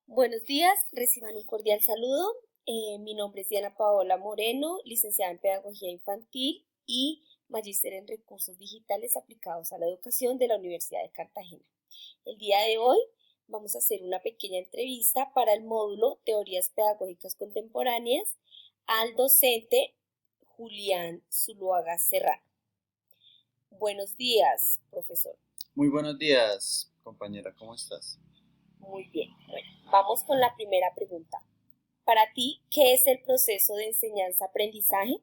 Buenos días, reciban un cordial saludo. Mi nombre es Diana Paola Moreno, licenciada en Pedagogía Infantil y magíster en Recursos Digitales aplicados a la educación de la Universidad de Cartagena. El día de hoy vamos a hacer una pequeña entrevista para el módulo Teorías Pedagógicas Contemporáneas al docente Julián Zuluaga Serrano. Buenos días, profesor. Muy buenos días, compañera, ¿cómo estás? Muy bien. Bueno, vamos con la primera pregunta. Para ti, ¿qué es el proceso de enseñanza-aprendizaje?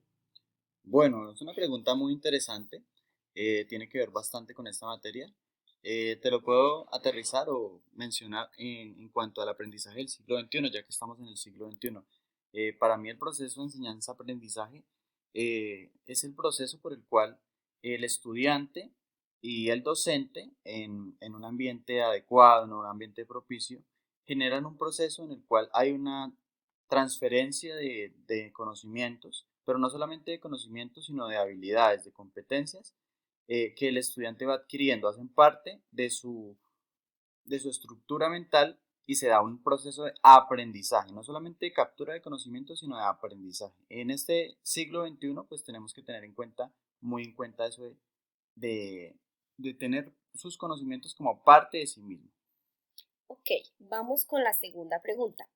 Bueno, es una pregunta muy interesante, tiene que ver bastante con esta materia. Te lo puedo aterrizar o mencionar en cuanto al aprendizaje del siglo XXI, ya que estamos en el siglo XXI. Para mí el proceso de enseñanza-aprendizaje es el proceso por el cual el estudiante y el docente, en un ambiente adecuado, en un ambiente propicio, generan un proceso en el cual hay una transferencia de conocimientos, pero no solamente de conocimientos, sino de habilidades, de competencias que el estudiante va adquiriendo, hacen parte de su estructura mental y se da un proceso de aprendizaje, no solamente de captura de conocimientos, sino de aprendizaje. En este siglo XXI, pues tenemos que tener muy en cuenta eso de, de tener sus conocimientos como parte de sí mismo. Ok, vamos con la segunda pregunta.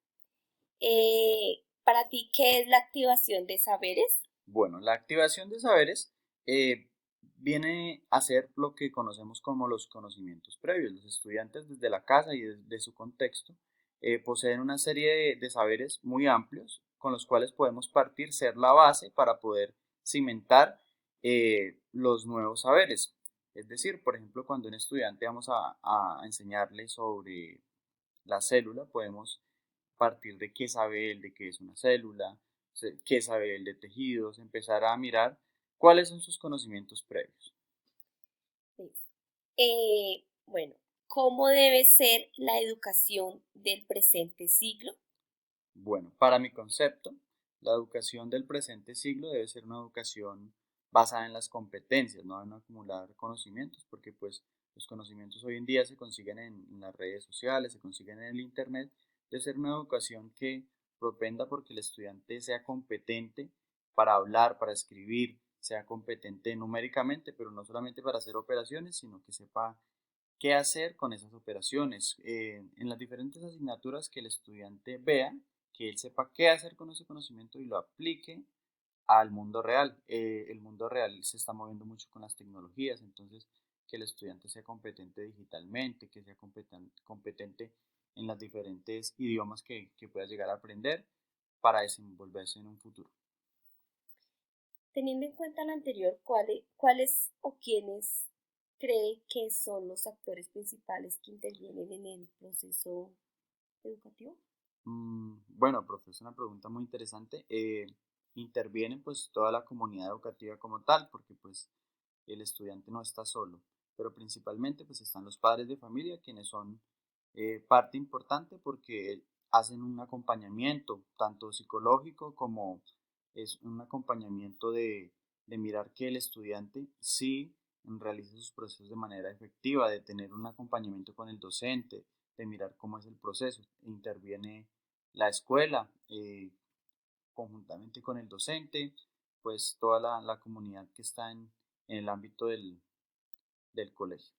Para ti, ¿qué es la activación de saberes? Bueno, la activación de saberes eh, viene a ser lo que conocemos como los conocimientos previos. Los estudiantes desde la casa y desde su contexto poseen una serie de saberes muy amplios con los cuales podemos partir, ser la base para poder cimentar los nuevos saberes. Es decir, por ejemplo, cuando un estudiante vamos a enseñarle sobre la célula, podemos partir de qué sabe él de qué es una célula, qué sabe él de tejidos, empezar a mirar cuáles son sus conocimientos previos. Sí. Bueno, ¿cómo debe ser la educación del presente siglo? Bueno, para mi concepto, la educación del presente siglo debe ser una educación basada en las competencias, no en acumular conocimientos, porque pues los conocimientos hoy en día se consiguen en las redes sociales, se consiguen en el internet. Debe ser una educación que propenda porque el estudiante sea competente para hablar, para escribir, sea competente numéricamente, pero no solamente para hacer operaciones, sino que sepa qué hacer con esas operaciones. En las diferentes asignaturas que el estudiante vea, que él sepa qué hacer con ese conocimiento y lo aplique al mundo real. El mundo real se está moviendo mucho con las tecnologías, entonces que el estudiante sea competente digitalmente, que sea competente en los diferentes idiomas que pueda llegar a aprender para desenvolverse en un futuro. Teniendo en cuenta lo anterior, ¿cuáles o quiénes cree que son los actores principales que intervienen en el proceso educativo? Bueno, profe, es una pregunta muy interesante. Interviene pues toda la comunidad educativa como tal, porque pues el estudiante no está solo, pero principalmente pues están los padres de familia, quienes son parte importante porque hacen un acompañamiento, tanto psicológico como es un acompañamiento de mirar que el estudiante sí realice sus procesos de manera efectiva, de tener un acompañamiento con el docente, de mirar cómo es el proceso. Interviene la escuela, conjuntamente con el docente, pues toda la comunidad que está en el ámbito del colegio.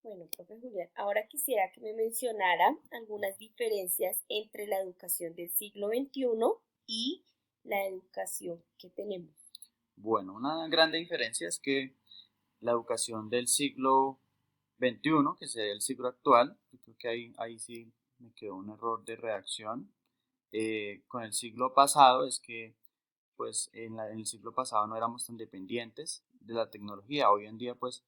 Bueno, profe Julián, ahora quisiera que me mencionara algunas diferencias entre la educación del siglo XXI y la educación que tenemos. Bueno, una grande diferencia es que la educación del siglo XXI, que sería el siglo actual, yo creo que ahí sí me quedó un error de redacción, con el siglo pasado es que pues en el siglo pasado no éramos tan dependientes de la tecnología. Hoy en día pues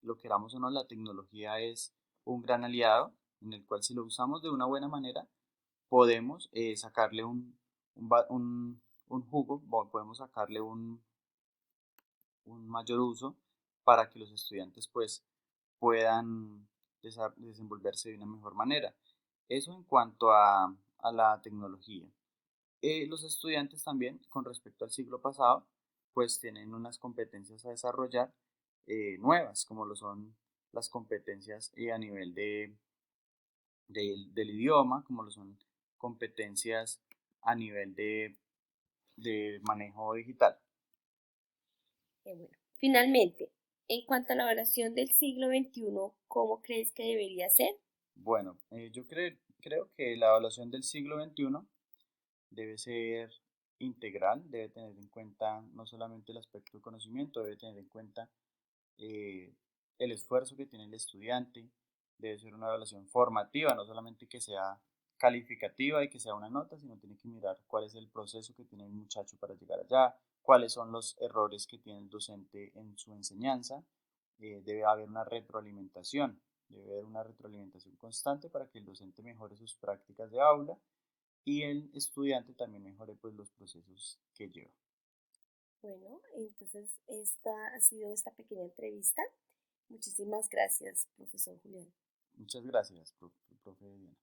lo queramos o no, la tecnología es un gran aliado en el cual si lo usamos de una buena manera podemos sacarle un jugo, podemos sacarle un mayor uso para que los estudiantes pues puedan desenvolverse de una mejor manera. Eso en cuanto a la tecnología. Los estudiantes también, con respecto al siglo pasado, pues tienen unas competencias a desarrollar nuevas, como lo son las competencias a nivel del idioma, como lo son competencias a nivel de manejo digital. Bueno, finalmente, en cuanto a la evaluación del siglo XXI, ¿cómo crees que debería ser? Bueno, yo creo que la evaluación del siglo XXI debe ser integral, debe tener en cuenta no solamente el aspecto de conocimiento, debe tener en cuenta eh, el esfuerzo que tiene el estudiante, debe ser una evaluación formativa, no solamente que sea calificativa y que sea una nota, sino tiene que mirar cuál es el proceso que tiene el muchacho para llegar allá, cuáles son los errores que tiene el docente en su enseñanza, debe haber una retroalimentación, debe haber una retroalimentación constante para que el docente mejore sus prácticas de aula y el estudiante también mejore pues los procesos que lleva. Bueno, entonces esta ha sido esta pequeña entrevista. Muchísimas gracias, profesor Julián. Muchas gracias, profe Diana.